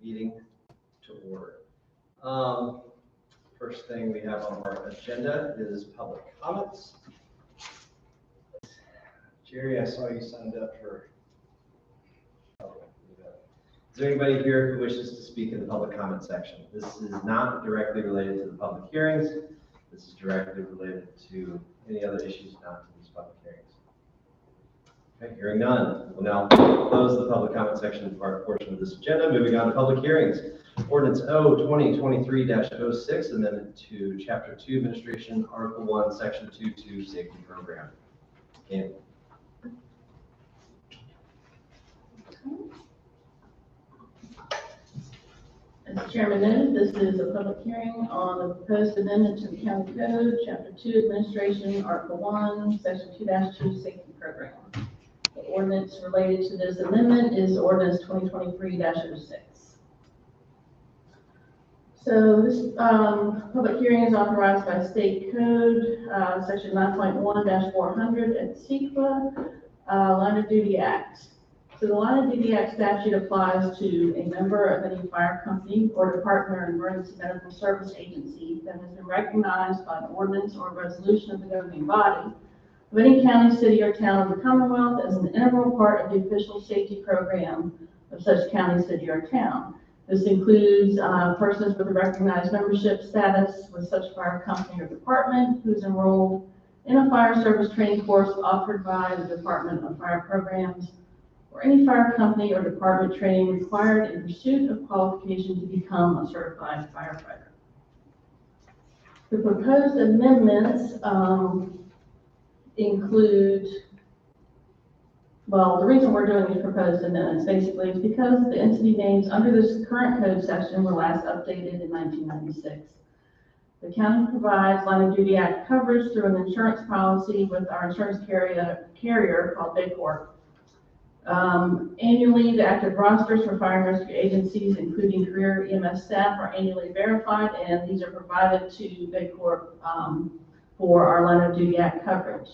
Meeting to order. First thing we have on our agenda is public comments. Jerry, I saw you signed up for. Is there anybody here who wishes to speak in the public comment section? This is not directly related to the public hearings. This is directly related to any other issues not to these public hearings. Okay, hearing none. We'll now close the public comment section portion of this agenda. Moving on to public hearings. Ordinance O 2023-06, amendment to Chapter 2, Administration, Article 1, Section 2.2, Safety Program. Okay. As the chairman noted, this is a public hearing on the proposed amendment to the county code, Chapter 2, Administration, Article 1, Section 2-2, Safety Program. The ordinance related to this amendment is Ordinance 2023-06. So this public hearing is authorized by State Code, Section 9.1-400 at CEQA, Line of Duty Act. So the Line of Duty Act statute applies to a member of any fire company or department or emergency medical service agency that has been recognized by an ordinance or resolution of the governing body of any county, city, or town of the Commonwealth as an integral part of the official safety program of such county, city, or town. This includes persons with a recognized membership status with such fire company or department who is enrolled in a fire service training course offered by the Department of Fire Programs, or any fire company or department training required in pursuit of qualification to become a certified firefighter. The proposed amendments include, well, the reason we're doing these proposed amendments basically is because the entity names under this current code section were last updated in 1996. The county provides Line of Duty Act coverage through an insurance policy with our insurance carrier called Baycorp. Annually, the active rosters for fire and rescue agencies, including career EMS staff, are annually verified, and these are provided to Baycorp for our Line of Duty Act coverage.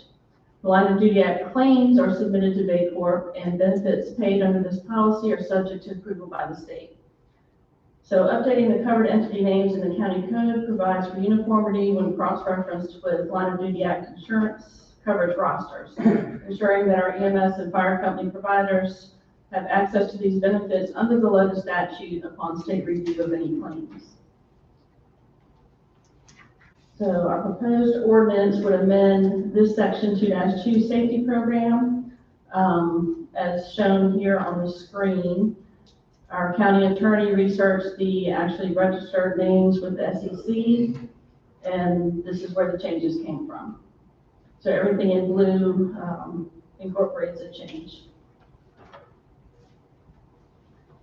The Line of Duty Act claims are submitted to Baycorp, and benefits paid under this policy are subject to approval by the state. So updating the covered entity names in the county code provides for uniformity when cross-referenced with Line of Duty Act insurance coverage rosters, ensuring that our EMS and fire company providers have access to these benefits under the local statute upon state review of any claims. So our proposed ordinance would amend this section 2-2 safety program. As shown here on the screen, our county attorney researched the actually registered names with the SEC, and this is where the changes came from. So everything in blue incorporates a change.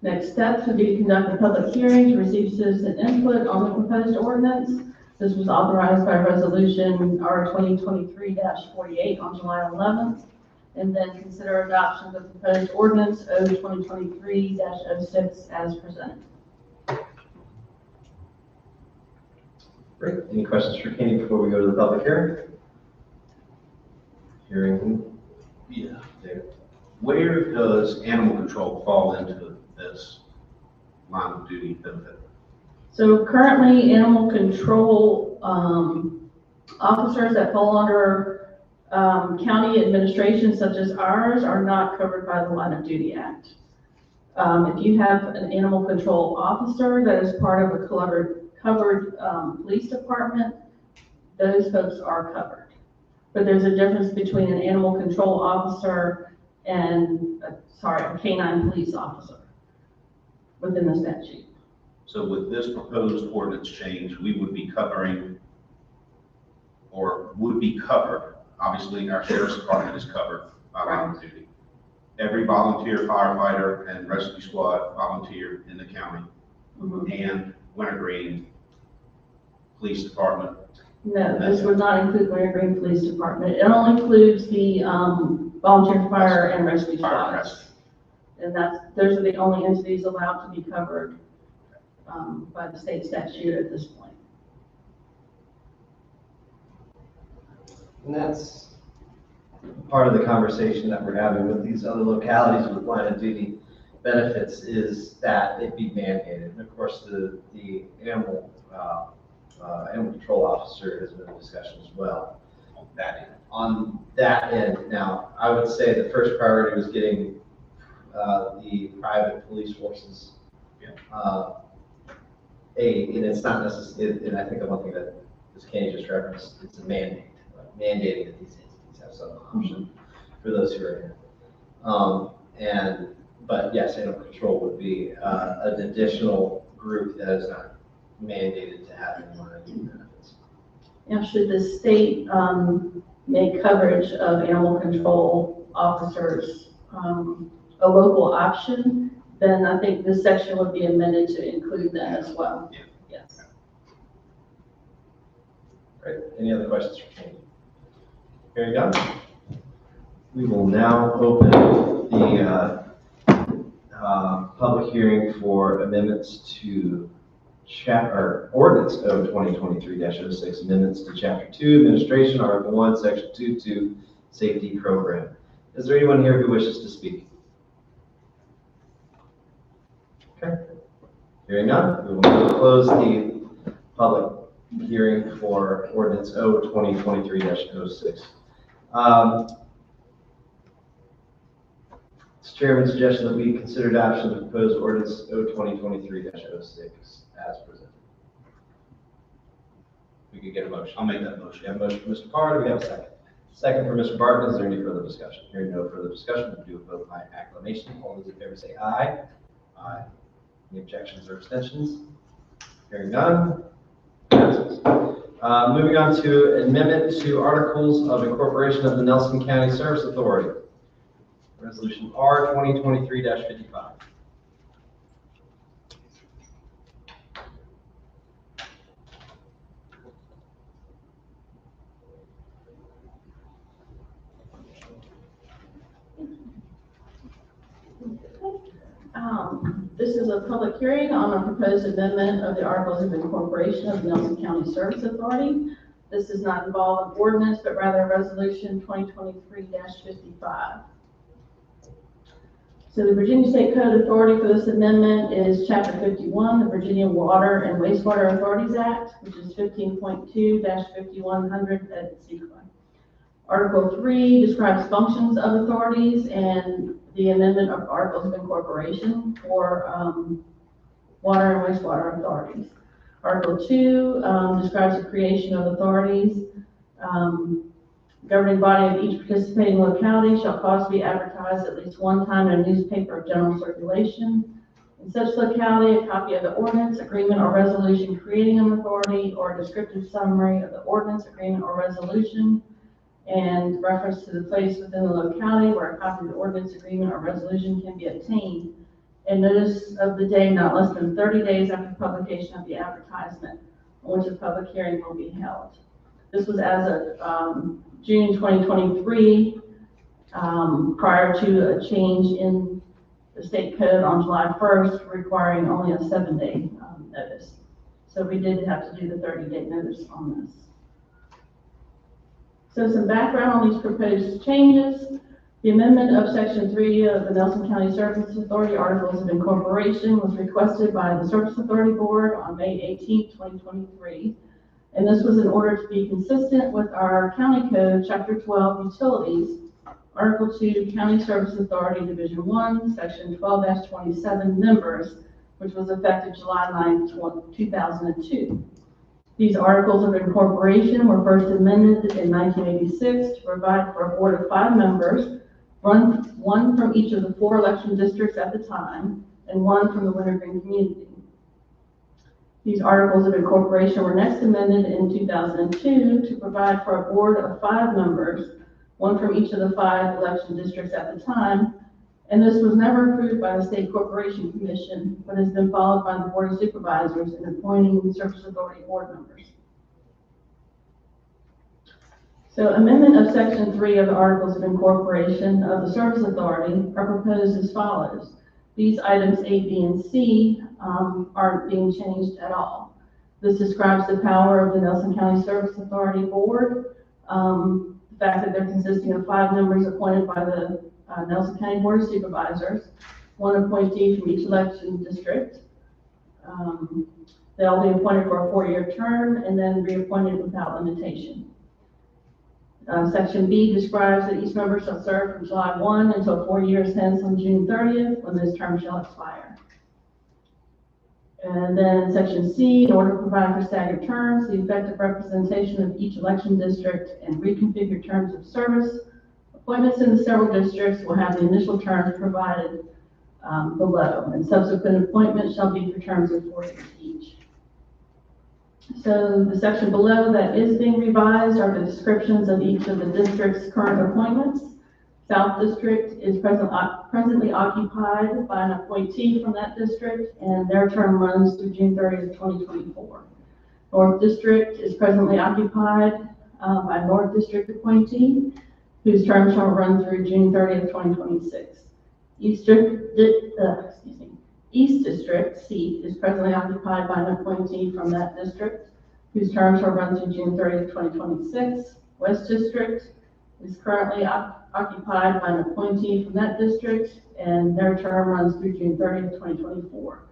Next steps would be to conduct a public hearing to receive citizen input on the proposed ordinance. This was authorized by Resolution R 2023-48 on July 11th, and then consider adoption of the proposed ordinance O 2023-06 as presented. Great. Any questions for Kenny before we go to the public hearing? Yeah. Where does animal control fall into this line of duty benefit? So currently, animal control officers that fall under county administration, such as ours, are not covered by the Line of Duty Act. If you have an animal control officer that is part of a covered police department, those folks are covered. But there's a difference between an animal control officer and, a canine police officer within the statute. So with this proposed ordinance change, we would be covering, or would be covered, obviously our sheriff's department is covered by line of duty. Every volunteer firefighter and rescue squad volunteer in the county, and Wintergreen Police Department. No, this would not include Wintergreen Police Department. It only includes the volunteer fire and rescue squads. And those are the only entities allowed to be covered by the state statute at this point. And that's part of the conversation that we're having with these other localities with Line of Duty benefits is that it be mandated. And of course, the animal control officer has been in discussion as well. On that end, now, I would say the first priority was getting the private police forces. And it's not necessarily, and I think the one thing that Ms. Kenny just referenced, it's a mandate, mandating that these entities have some option for those who are in. But yes, animal control would be an additional group that is not mandated to have any money benefits. Now, should the state make coverage of animal control officers a local option, then I think this section would be amended to include that as well. Yeah. Yes. Right, any other questions for Kenny? Hearing none, we will now open the public hearing for amendments to ordinance O 2023-06, amendments to Chapter 2, Administration, Article 1, Section 2.2, Safety Program. Is there anyone here who wishes to speak? Okay. Hearing none, we will now close the public hearing for ordinance O 2023-06. Mr. Chairman, suggestion that we consider adoption of the proposed ordinance O 2023-06 as presented. We could get a motion. I'll make that motion. We have a motion from Mr. Carr. Do we have a second? Second from Mr. Barton. Is there any further discussion? Hearing no further discussion, we'll do a vote by acclamation. All those in favor say aye. Aye. Any objections or abstentions? Hearing none. Passes. Moving on to amendment to Articles of Incorporation of the Nelson County Service Authority. Resolution R 2023-55. This is a public hearing on a proposed amendment of the Articles of Incorporation of the Nelson County Service Authority. This does not involve an ordinance, but rather Resolution 2023-55. So the Virginia State Code authority for this amendment is Chapter 51, the Virginia Water and Wastewater Authorities Act, which is 15.2-5100 et seq. Article 3 describes functions of authorities and the amendment of Articles of Incorporation for water and wastewater authorities. Article 2 describes the creation of authorities. Governing body of each participating locality shall cause to be advertised at least one time in a newspaper of general circulation. In such locality, a copy of the ordinance, agreement, or resolution creating an authority, or a descriptive summary of the ordinance, agreement, or resolution, and reference to the place within the locality where a copy of the ordinance, agreement, or resolution can be obtained, and notice of the day not less than 30 days after publication of the advertisement on which a public hearing will be held. This was as of June 2023, prior to a change in the state code on July 1st, requiring only a 7-day notice. So we did have to do the 30-day notice on this. So some background on these proposed changes. The amendment of Section 3 of the Nelson County Service Authority Articles of Incorporation was requested by the Service Authority Board on May 18, 2023. And this was in order to be consistent with our County Code, Chapter 12, Utilities, Article 2, County Service Authority, Division 1, Section 12-27, Members, which was effective July 9, 2002. These Articles of Incorporation were first amended in 1986 to provide for a board of 5 members, one from each of the 4 election districts at the time, and 1 from the Wintergreen community. These Articles of Incorporation were next amended in 2002 to provide for a board of 5 members, 1 from each of the 5 election districts at the time, and this was never approved by the State Corporation Commission, but has been followed by the Board of Supervisors in appointing Service Authority board members. So amendment of Section 3 of the Articles of Incorporation of the Service Authority are proposed as follows. These items A, B, and C aren't being changed at all. This describes the power of the Nelson County Service Authority Board, the fact that they're consisting of 5 members appointed by the Nelson County Board of Supervisors, one appointee from each election district. They'll be appointed for a 4-year term and then reappointed without limitation. Section B describes that each member shall serve from July 1 until 4 years hence on June 30th, when this term shall expire. And then section C, in order to provide for staggered terms, the effective representation of each election district and reconfigured terms of service, appointments in the several districts will have the initial terms provided below, and subsequent appointments shall be for terms of 4 years each. So the section below that is being revised are the descriptions of each of the district's current appointments. South District is presently occupied by an appointee from that district, and their term runs through June 30th, 2024. North District is presently occupied by a North District appointee, whose term shall run through June 30th, 2026. East District seat is presently occupied by an appointee from that district, whose term shall run through June 30th, 2026. West District is currently occupied by an appointee from that district, and their term runs through June 30th, 2024.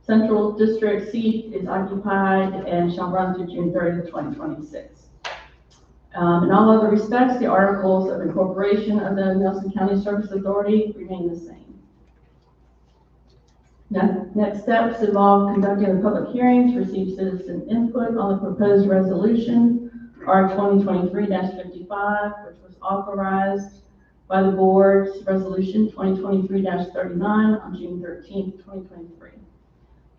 Central District seat is occupied and shall run through June 30th, 2026. In all other respects, the articles of incorporation of the Nelson County Service Authority remain the same. Next steps involve conducting a public hearing to receive citizen input on the proposed resolution, R 2023-55, which was authorized by the board's resolution 2023-39 on June 13th, 2023.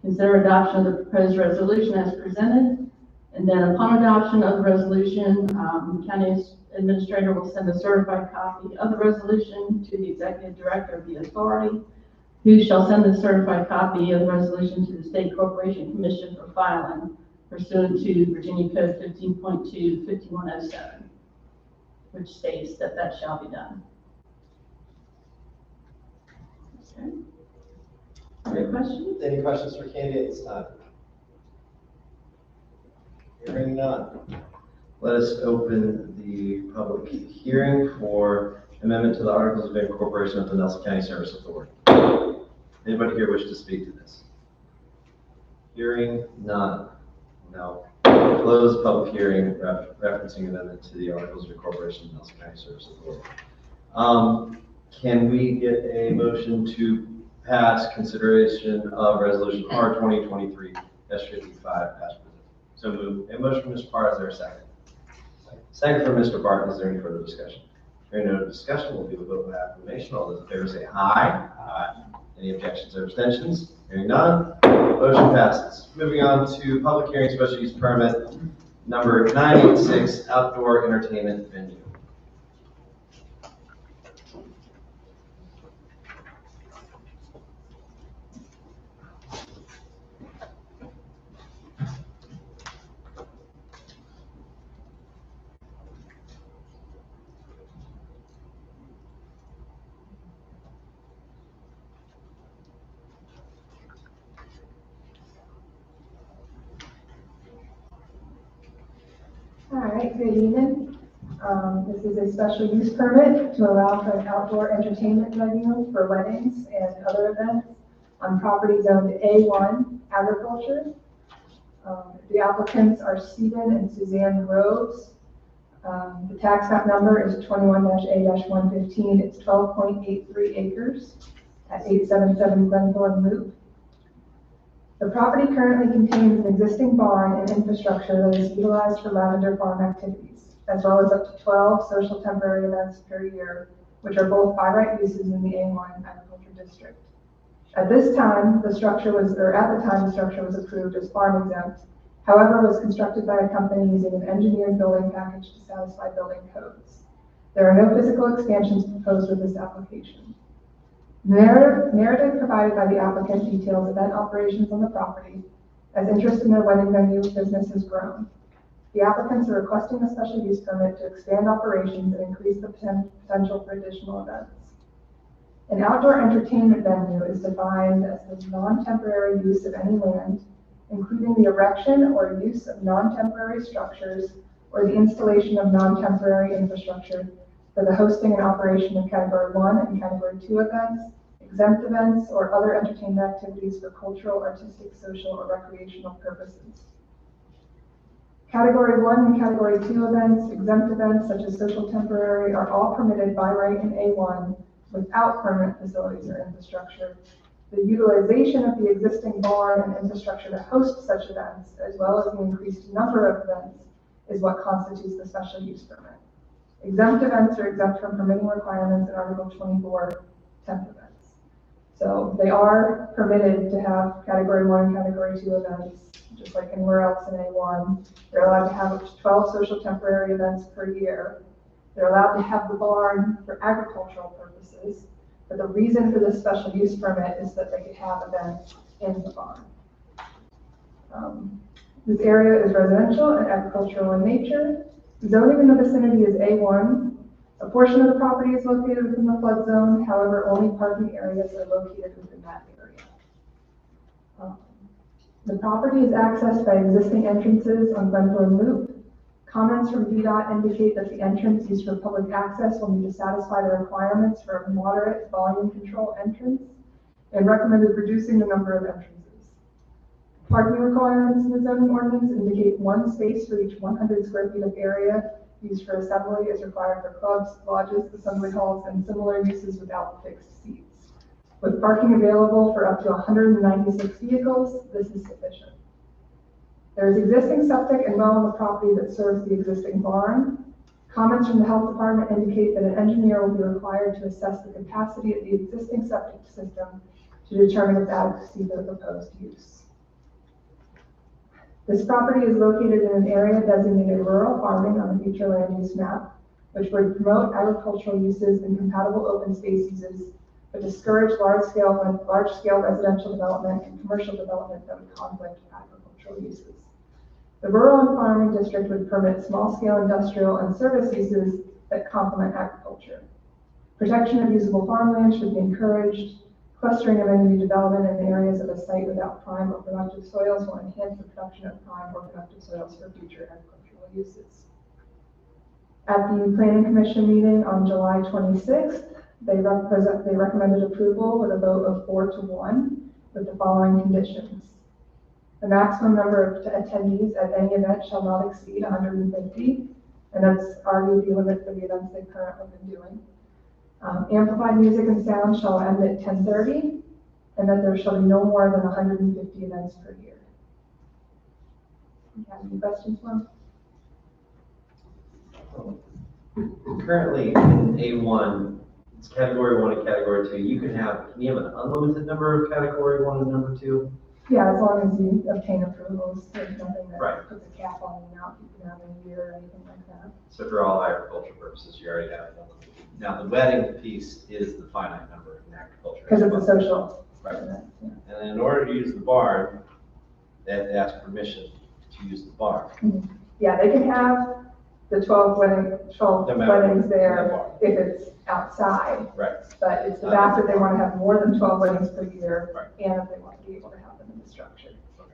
Consider adoption of the proposed resolution as presented, and then upon adoption of the resolution, the county administrator will send a certified copy of the resolution to the executive director of the authority, who shall send the certified copy of the resolution to the State Corporation Commission for filing pursuant to Virginia Code 15.2-5107, which states that that shall be done. Okay. Any questions? Any questions for candidates? Hearing none. Let us open the public hearing for amendment to the Articles of Incorporation of the Nelson County Service Authority. Anybody here wish to speak to this? Hearing none. No. Close public hearing referencing amendment to the Articles of Incorporation of the Nelson County Service Authority. Can we get a motion to pass consideration of resolution R 2023-55 as presented? So moved. A motion from Mr. Parr, is there a second? Second from Mr. Barton. Is there any further discussion? Hearing no discussion, we'll do a vote by acclamation. All those in favor say aye. Aye. Any objections or abstentions? Hearing none, motion passes. Moving on to public hearing special use permit number 986, outdoor entertainment venue. All right, good evening. This is a special use permit to allow for an outdoor entertainment venue for weddings and other events on property zoned A1 agriculture. The applicants are Stephen and Suzanne Groves. The tax map number is 21-A-115. It's 12.83 acres at 877 Glenthorne Loop. The property currently contains an existing barn and infrastructure that is utilized for lavender farm activities, as well as up to 12 social temporary events per year, which are both by right uses in the A1 agriculture district. At the time, the structure was approved as farm exempt, however, was constructed by a company using an engineered building package to satisfy building codes. There are no physical expansions proposed with this application. Narrative provided by the applicant details event operations on the property as interest in their wedding venue business has grown. The applicants are requesting a special use permit to expand operations and increase the potential for additional events. An outdoor entertainment venue is defined as the non-temporary use of any land, including the erection or use of non-temporary structures or the installation of non-temporary infrastructure for the hosting and operation of Category 1 and Category 2 events, exempt events, or other entertainment activities for cultural, artistic, social, or recreational purposes. Category 1 and Category 2 events, exempt events such as social temporary, are all permitted by right in A1 without permanent facilities or infrastructure. The utilization of the existing barn and infrastructure to host such events, as well as the increased number of events, is what constitutes the special use permit. Exempt events are exempt from permitting requirements in Article 24, temp events. So they are permitted to have Category 1 and Category 2 events, just like anywhere else in A1. They're allowed to have 12 social temporary events per year. They're allowed to have the barn for agricultural purposes, but the reason for this special use permit is that they could have events in the barn. This area is residential and agricultural in nature. Zoning in the vicinity is A1. A portion of the property is located within the flood zone, however, only parking areas are located within that area. The property is accessed by existing entrances on Glenthorne Loop. Comments from VDOT indicate that the entrance used for public access will need to satisfy the requirements for a moderate volume control entrance and recommended reducing the number of entrances. Parking requirements in the zoning ordinance indicate 1 space for each 100 square feet of area used for assembly is required for clubs, lodges, assembly halls, and similar uses without fixed seats. With parking available for up to 196 vehicles, this is sufficient. There is existing septic and well on the property that serves the existing barn. Comments from the health department indicate that an engineer will be required to assess the capacity of the existing septic system to determine its adequacy for the proposed use. This property is located in an area designated rural farming on the future land use map, which would promote agricultural uses and compatible open space uses, but discourage large-scale residential development and commercial development that would conflict with agricultural uses. The rural and farming district would permit small-scale industrial and service uses that complement agriculture. Protection of usable farmland should be encouraged. Clustering of any new development in areas of a site without prime or productive soils will enhance the production of prime or productive soils for future agricultural uses. At the Planning Commission meeting on July 26th, they recommended approval with a vote of 4-1 with the following conditions. The maximum number of attendees at any event shall not exceed 150, and that's already the limit for the events they've currently been doing. Amplified music and sound shall end at 10:30, and that there shall be no more than 150 events per year. Do you have any questions, Mom? Currently in A1, it's Category 1 and Category 2. You can you have an unlimited number of Category 1 and number 2? Yeah, as long as you obtain approvals. There's nothing that Right. puts a cap on the amount you can have in a year or anything like that. So for all agricultural purposes, you already have one. Now, the wedding piece is the finite number in agriculture. Because it's a social. Right. event, yeah. And in order to use the barn, they have to ask permission to use the barn. Yeah, they can have the 12 No matter weddings what, there no barn. if it's outside. Right. But it's the fact that they want to have more than 12 weddings per year, Right. and if they want to be able to have them in the structure. Okay.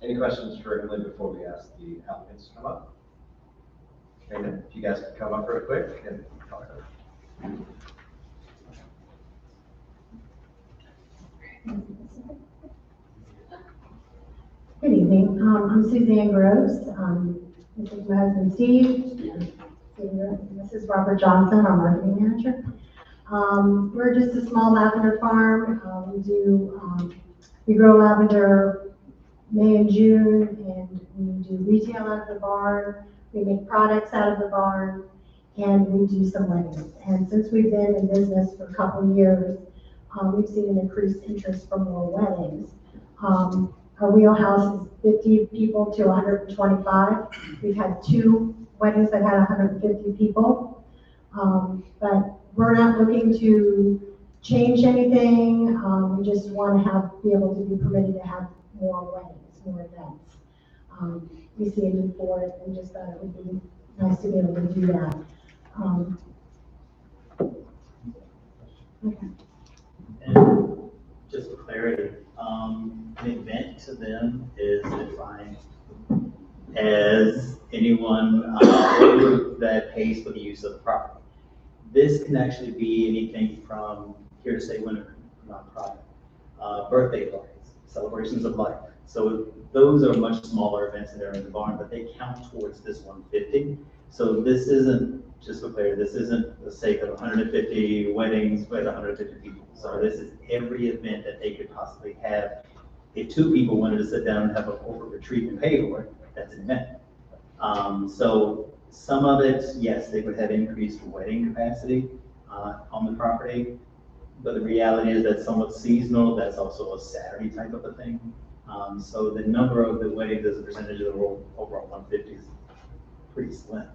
Any questions for Emily before we ask the applicants to come up? Okay, then, if you guys could come up real quick and talk. Good evening. I'm Suzanne Groves. This is my husband Steve. And this is Robert Johnson, our marketing manager. We're just a small lavender farm. We grow lavender May and June, and we do retail out of the barn. We make products out of the barn, and we do some weddings. And since we've been in business for a couple of years, we've seen an increased interest for more weddings. Our wheelhouse is 50 people to 125. We've had 2 weddings that had 150 people. But we're not looking to change anything. We just want to be able to be permitted to have more weddings, more events. We see a need for it and just thought it would be nice to be able to do that. Okay. And just for clarity, an event to them is defined as anyone that pays for the use of the property. This can actually be anything from, here to say winter, nonprofit, birthday parties, celebrations of life. So those are much smaller events that are in the barn, but they count towards this 150. So this isn't, just for clarity, this isn't the sake of 150 weddings with 150 people. So this is every event that they could possibly have. If 2 people wanted to sit down and have a corporate retreat and pay for it, that's an event. So some of it, yes, they would have increased wedding capacity on the property, but the reality is that's somewhat seasonal. That's also a Saturday type of a thing. So the number of the weddings as a percentage of the overall 150 is pretty slim.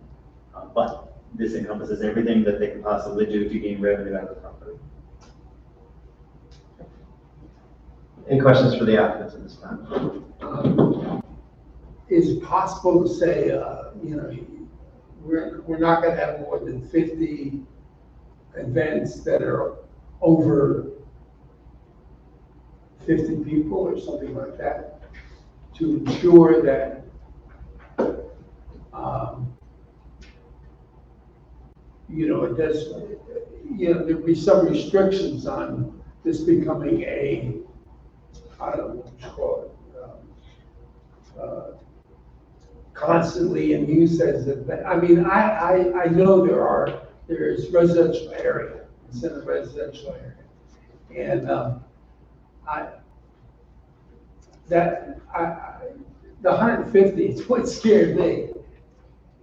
But this encompasses everything that they could possibly do to gain revenue out of the property. Any questions for the applicants at this time? Is it possible to say, you know, we're not gonna have more than 50 events that are over 50 people or something like that, to ensure that, you know, it does, you know, there'd be some restrictions on this becoming a, I don't know what you call it, constantly in use as a, I mean, I know there's residential area, it's in a residential area. And, the 150 is what scared me.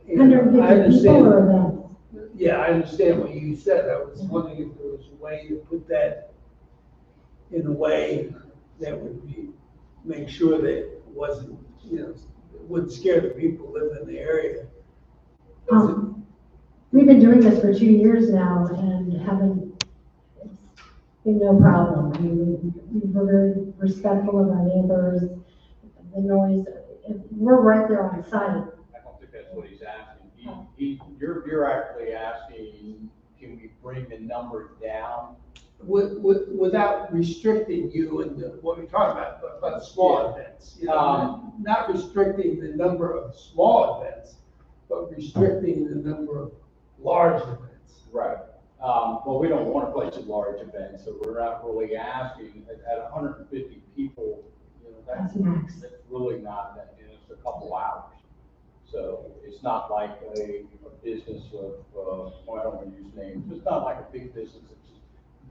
And I 150 people or understand, events? yeah, I understand what you said. I was wondering if there was a way to put that in a way that would be, make sure that it wasn't, you know, wouldn't scare the people who live in the area. We've been doing this for 2 years now and it's been no problem. I mean, we're very respectful of our neighbors, the noise, we're right there on site. I don't think that's what he's asking. You're actually asking, can we bring the number down? Without restricting you and what we're talking about small events. You know, not restricting the number of small events, but restricting the number of large events. Right. Well, we don't want to place a large event, so we're not really asking at 150 people, you know, That's max. that's really not that, you know, it's a couple hours. So it's not like a business of, well, I don't want to use names, it's not like a big business that's just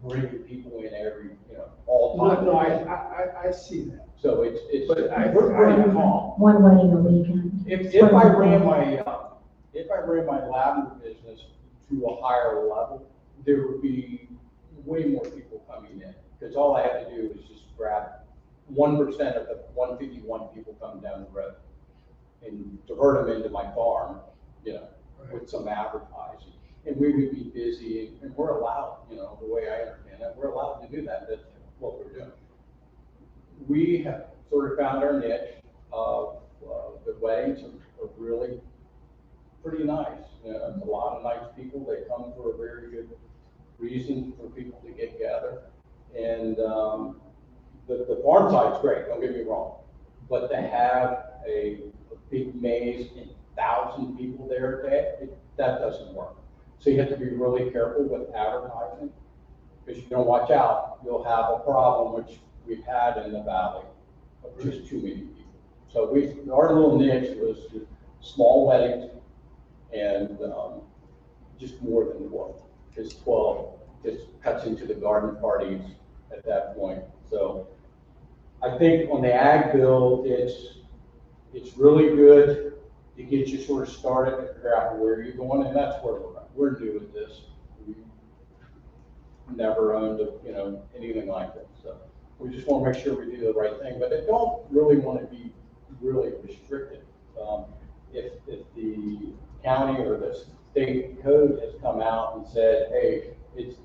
bringing people in every, you know, all time. No, I see that. So it's, But we're pretty calm. One wedding a weekend. If I ran my lavender business to a higher level, there would be way more people coming in. Because all I have to do is just grab 1% of the 151 people coming down the road and divert them into my farm, you know, with some advertising. And we would be busy, and we're allowed, you know, the way I understand it, we're allowed to do that. That's what we're doing. We have sort of found our niche of the weddings are really pretty nice. You know, it's a lot of nice people. They come for a very good reason for people to get together. And the farm side's great, don't get me wrong. But to have a big maze and 1,000 people there a day, that doesn't work. So you have to be really careful with advertising, because if you don't watch out, you'll have a problem, which we've had in the valley, of just too many people. So our little niche was small weddings and just more than 12, because 12 just cuts into the garden parties at that point. So I think on the ag bill, it's really good to get you sort of started and figure out where you're going, and that's where we're at. We're new at this. We never owned anything like this, so we just want to make sure we do the right thing. But I don't really want to be really restricted. If the county or the state code has come out and said, hey, it's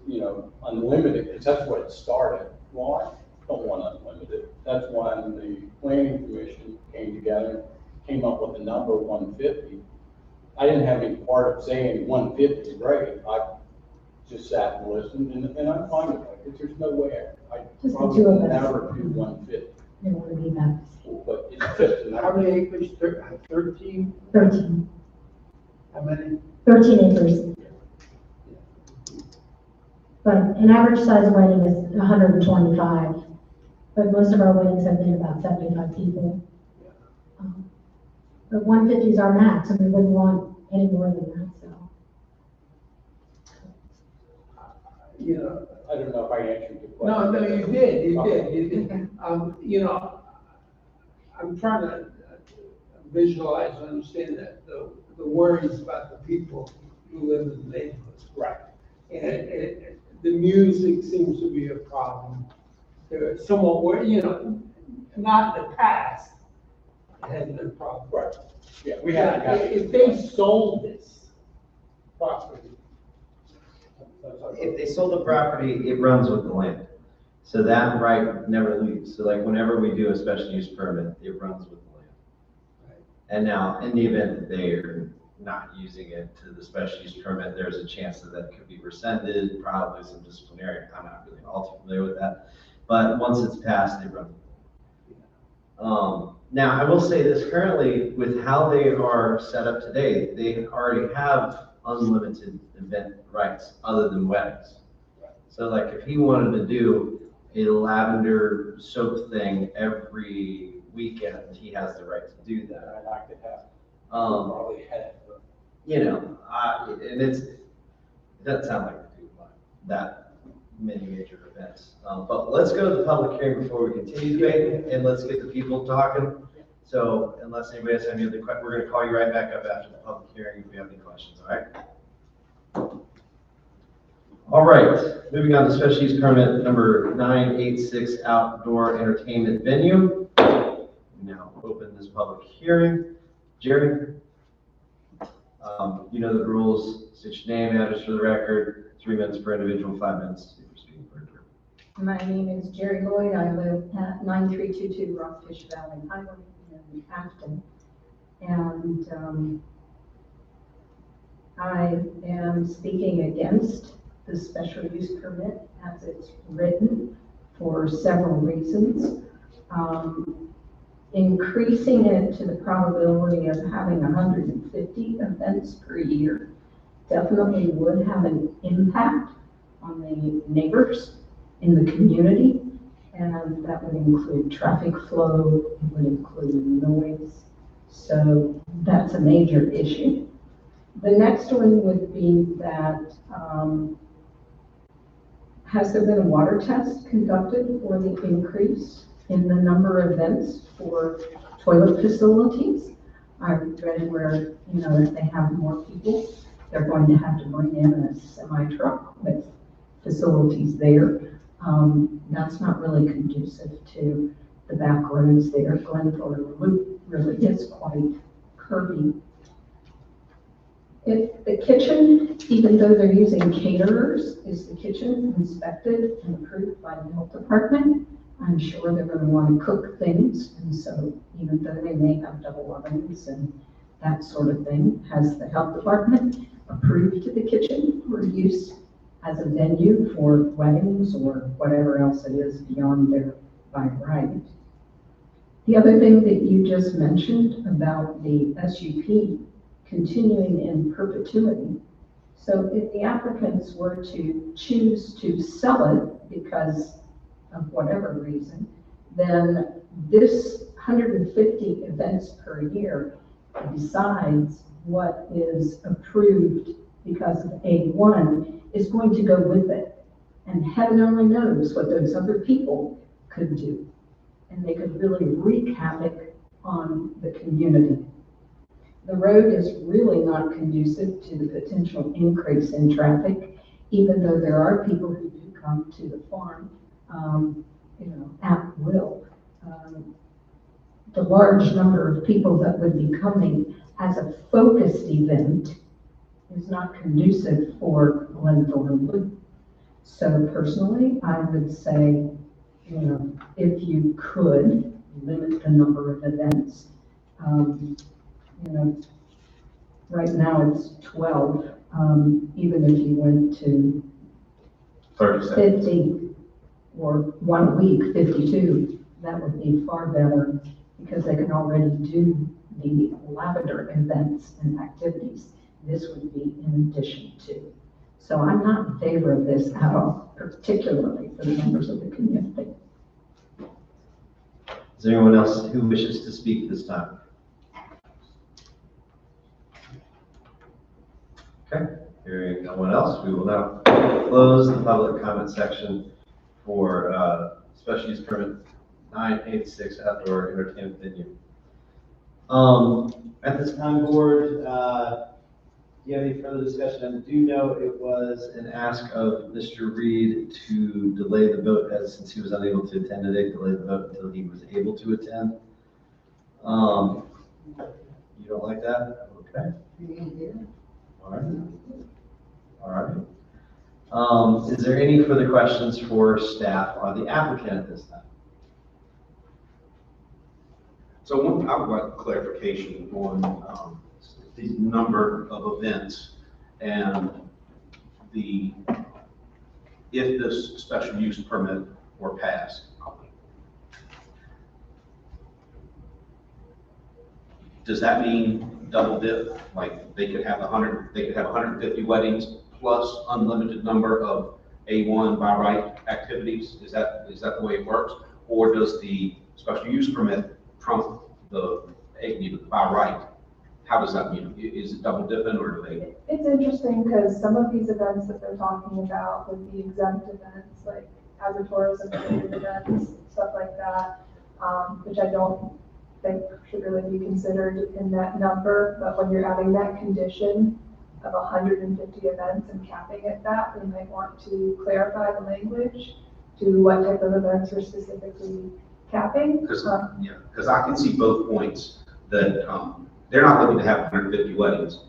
unlimited, because that's what it started. Well, I don't want unlimited. That's when the planning commission came together, came up with the number 150. I didn't have any part of saying 150 is great. I just sat and listened, and I'm fine with it, because there's no way I Just the probably two of would us. never do 150. They want to be back. But it's just How another. many acres? 13? 13. How many? 13 acres. But an average size wedding is 125, but most of our weddings have been about 75 people. But 150 is our max, and we wouldn't want any more than that, so. You know, I don't know if I answered your no, question. no, you did. You know, I'm trying to visualize and understand that, the worries about the people who live in the neighborhood. Right. And the music seems to be a problem. There's somewhat where, you know, not in the past, it hasn't been a problem. Right. Yeah, we haven't got. If they sold this property. If they sold the property, it runs with the land. So that right never leaves. So like whenever we do a special use permit, it runs with the land. And now, in the event that they're not using it to the special use permit, there's a chance that that could be rescinded, probably some disciplinary. I'm not really all too familiar with that. But once it's passed, they run. Now, I will say this, currently, with how they are set up today, they already have unlimited event rights other than weddings. So like if he wanted to do a lavender soap thing every weekend, he has the right to do that. And I could have, Um, you know, and it doesn't sound like we do that many major events. But let's go to the public hearing before we continue debating, and let's get the people talking. So unless anybody has any other questions, we're gonna call you right back up after the public hearing if we have any questions, all right? All right, moving on to special use permit number 986, outdoor entertainment venue. Now open this public hearing. Jerry? You know the rules, state your name, address for the record, 3 minutes per individual, 5 minutes if you're speaking per group. My name is Jerry Lloyd. I live at 9322 Rockfish Valley Highway in Afton. And I am speaking against the special use permit as it's written for several reasons. Increasing it to the probability of having 150 events per year definitely would have an impact on the neighbors in the community, and that would include traffic flow, it would include noise. So that's a major issue. The next one would be that, has there been a water test conducted for the increase in the number of events for toilet facilities? I've read where, you know, if they have more people, they're going to have to bring in a semi-truck with facilities there. That's not really conducive to the back roads there. Glenthorpe Loop really is quite curvy. If the kitchen, even though they're using caterers, is the kitchen inspected and approved by the health department? I'm sure they're going to want to cook things, and so even though they may have double ovens and that sort of thing, has the health department approved the kitchen for use as a venue for weddings or whatever else it is beyond their by right? The other thing that you just mentioned about the SUP continuing in perpetuity. So if the applicants were to choose to sell it because of whatever reason, then this 150 events per year, besides what is approved because of A1, is going to go with it. And heaven only knows what those other people could do. And they could really wreak havoc on the community. The road is really not conducive to the potential increase in traffic, even though there are people who do come to the farm, you know, at will. The large number of people that would be coming as a focused event is not conducive for Glenthorpe Loop. So personally, I would say, you know, if you could limit the number of events, you know, right now it's 12. Even if you went to 50 or 1 week, 52, that would be far better because they can already do the lavender events and activities. This would be in addition to. So I'm not in favor of this at all, particularly for the members of the community. Is there anyone else who wishes to speak this time? Okay, hearing no one else, we will now close the public comment section for special use permit 986 outdoor entertainment venue. At this time, board, do you have any further discussion? I do know it was an ask of Mr. Reed to delay the vote, as since he was unable to attend today, delay the vote until he was able to attend. You don't like that? Okay. All right. All right. Is there any further questions for staff or the applicant at this time? So I would like clarification on the number of events and if this special use permit were passed. Does that mean double dip? Like they could have 150 weddings plus unlimited number of A1 by right activities? Is that the way it works? Or does the special use permit trump the by right? How does that mean? Is it double dipping or do they? It's interesting because some of these events that they're talking about would be exempt events, like agritourism related events, stuff like that, which I don't think should really be considered in that number. But when you're adding that condition of 150 events and capping at that, we might want to clarify the language to what type of events we're specifically capping. Because I can see both points that they're not looking to have 150 weddings,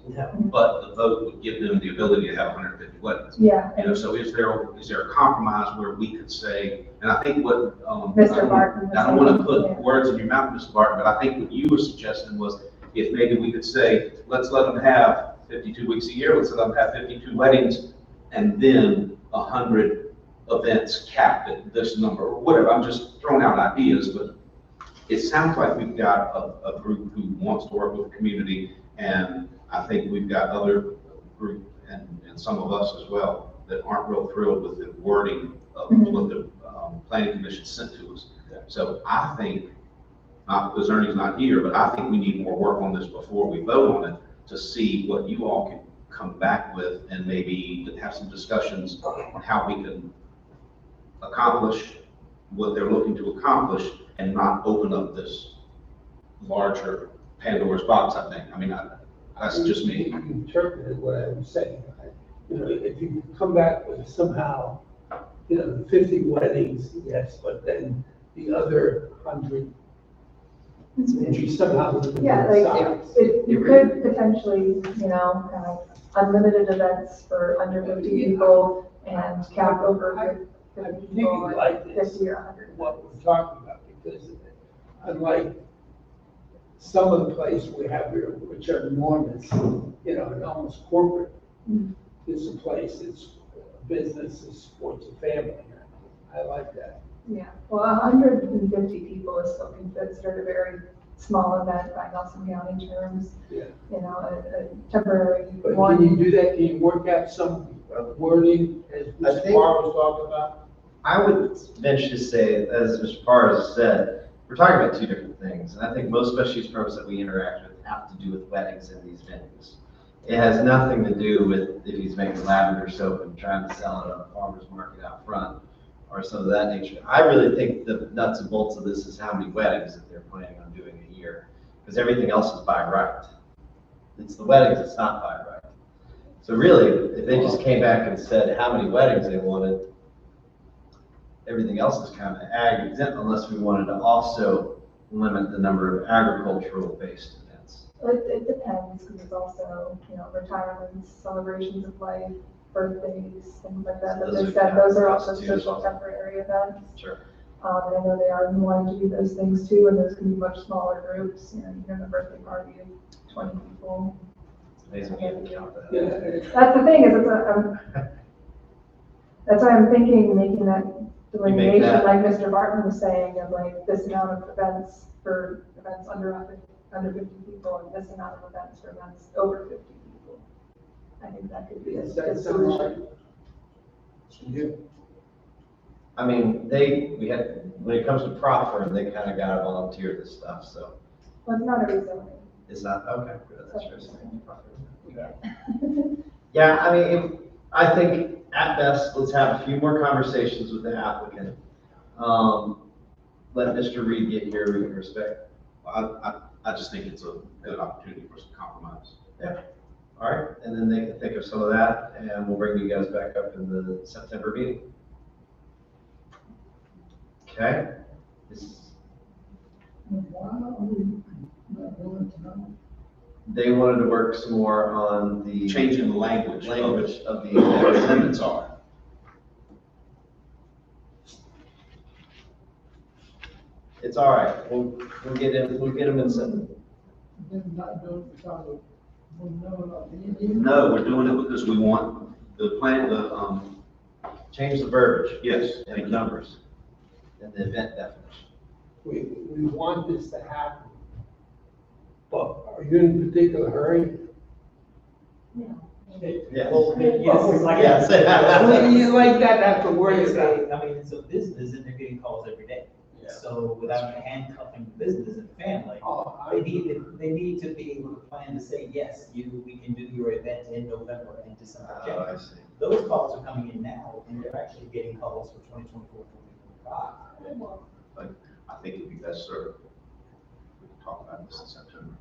but the vote would give them the ability to have 150 weddings. Yeah. So is there a compromise where we could say, and I think what Mr. Barton. I don't want to put words in your mouth, Mr. Barton, but I think what you were suggesting was if maybe we could say, let's let them have 52 weeks a year, let's let them have 52 weddings, and then 100 events capped at this number, or whatever. I'm just throwing out ideas, but it sounds like we've got a group who wants to work with the community, and I think we've got other group and some of us as well that aren't real thrilled with the wording of what the planning commission sent to us. So I think, not because Ernie's not here, but I think we need more work on this before we vote on it to see what you all can come back with and maybe have some discussions on how we can accomplish what they're looking to accomplish and not open up this larger Pandora's box, I think. I mean, that's just me. You interpreted what I was saying. If you come back with somehow, 50 weddings, yes, but then the other 100, if you somehow limit Yeah, the like size. you could potentially, have unlimited events for under 50 people and cap over 50 people like at this, 50 or 100. what we're talking about, because unlike some of the places we have here, which are enormous, and almost corporate, this is a place that's business, it supports a family. I like that. Yeah, well, 150 people is still considered a very small event by Nelson County terms. Yeah. A temporary But one. can you do that? Can you work out some wording as I Mr. think- Parr was talking about? I would venture to say, as Mr. Parr has said, we're talking about two different things. And I think most special use permits that we interact with have to do with weddings in these venues. It has nothing to do with if he's making lavender soap and trying to sell it on a farmer's market out front or some of that nature. I really think the nuts and bolts of this is how many weddings that they're planning on doing a year, because everything else is by right. It's the weddings that's not by right. So really, if they just came back and said how many weddings they wanted, everything else is kind of ag exempt unless we wanted to also limit the number of agricultural based events. It depends, because it's also, retirements, celebrations of life, birthdays, things like that. But Those they are said those are counted also too, as social well. temporary events. Sure. And I know they are wanting to do those things too, and those can be much smaller groups, even a birthday party of 20 people. Amazing we can count that. Yeah. That's the thing, is that's why I'm thinking, making that delineation, that- like Mr. Barton was saying, of like this amount of events for events under 50 people, and this amount of events for events over 50 people. I think that could be a Does good that sound right? solution. Yeah. I mean, we had, when it comes to prop firm, they kind of got to volunteer this stuff, so Well, it's not a rezoning. it's not, okay, good, that's your Yeah. Yeah, I mean, I think at best, let's have a few more conversations with the applicant. Let Mr. Reed get here, we can respect. I just think it's a good opportunity for some compromise. All right, and then they can think of some of that, and we'll bring you guys back up in the September meeting. Okay? They wanted to work some more on the Changing the language. of the Amendments are. It's all right, we'll get them in some. No, we're doing it because we want the plan, Change the verbiage yes, and the numbers and the event definition. We want this to happen. But are you in a particular hurry? Yeah. Well, yes, like I Yes. said. Well, you like that after work. I mean, it's a business and they're getting calls every day. Yeah. So without handcuffing the business and the family, Oh, they need to be able to plan to say, yes, we can do your event in November and December, Oh, January. I see. Those calls are coming in now, and they're actually getting calls for 2024, 2025. I think it'd be best served. We can talk about this in September.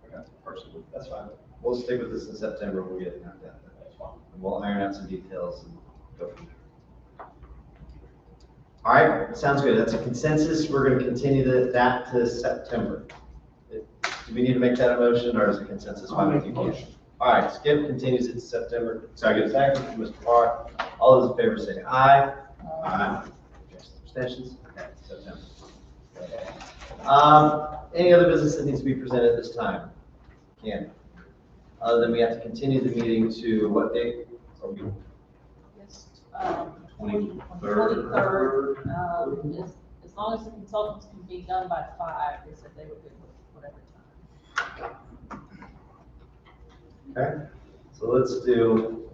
I got personally. That's fine. We'll stick with this in September, we'll get it knocked out. That's fine. And we'll iron out some details and go from there. All right, sounds good. That's a consensus. We're going to continue that to September. Do we need to make that a motion, or is it consensus? I'll make a You motion. can. All right, Skip continues it to September. Second, from Mr. Parr. All those in favor say aye. Aye. Abstentions? Okay, September. Any other business that needs to be presented at this time? Candy. Other than we have to continue the meeting to what date? Or we- Yes, 23rd. 23rd, as long as the consultants can be done by 5, they said they would do whatever time. Okay, so let's do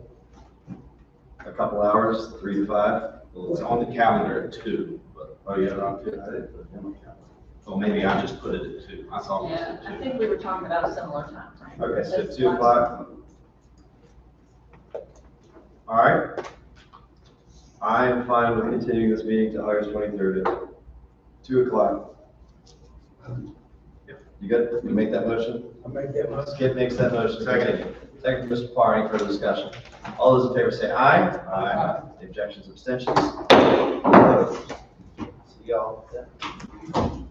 a couple hours, 3 to 5. Well, it's on the calendar at 2, but, oh, yeah, not 2, I didn't put it on the calendar. So maybe I just put it at 2. I thought it was Yeah, at 2. I think we were talking about a similar time frame. Okay, so That's 2 fine. o'clock. All right. I am fine with continuing this meeting to August 23rd at 2 o'clock. You good? You make that motion? I'll make that motion. Skip makes that motion. Second. Second, Mr. Parr. Any further discussion? All those in favor say aye. Aye. Any objections, abstentions? Opposed? See y'all then.